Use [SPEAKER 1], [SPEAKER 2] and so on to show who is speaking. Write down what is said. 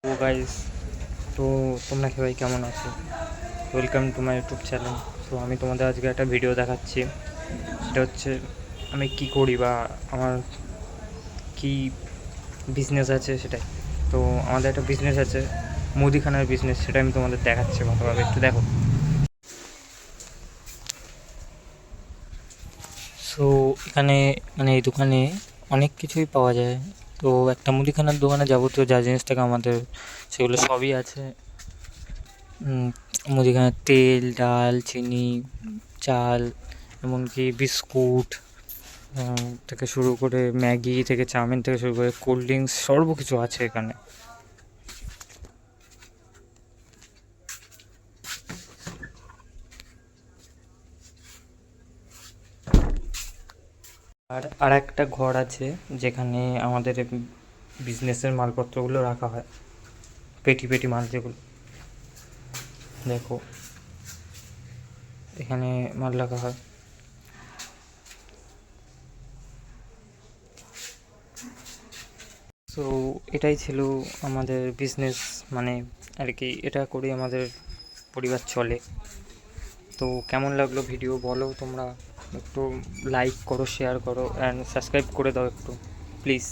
[SPEAKER 1] ও guys, তো তোমরা সবাই কেমন আছো? Welcome to my YouTube channel. তো আমি তোমাদের আজকে একটা ভিডিও দেখাচ্ছি। সেটা হচ্ছে আমি কি করি বা আমার কি বিজনেস আছে সেটাই। তো আমাদের একটা বিজনেস আছে, মুদিখানার বিজনেস, সেটা আমি তোমাদের দেখাচ্ছি ভালোভাবে, একটু দেখো। সো এখানে এই দোকানে অনেক কিছুই পাওয়া যায়। তো একটা মুদিখানার দোকানে যাবতীয় যা জিনিস থাকে আমাদের, সেগুলো সবই আছে। মুদিখানার তেল, ডাল, চিনি, চাল, এমনকি বিস্কুট থেকে শুরু করে ম্যাগি থেকে চাউমিন থেকে শুরু করে কোল্ড ড্রিঙ্কস সর্বকিছু আছে এখানে। আর একটা ঘর আছে যেখানে আমাদের বিজনেসের মালপত্রগুলো রাখা হয়, পেটি পেটি মাল যেগুলো, দেখো এখানে মাল রাখা হয়। সো এটাই ছিল আমাদের বিজনেস, মানে আর কি, এটা করেই আমাদের পরিবার চলে। তো কেমন লাগলো ভিডিও বলো তোমরা, একটু লাইক করো, শেয়ার করো অ্যান্ড সাবস্ক্রাইব করে দাও একটু প্লিজ।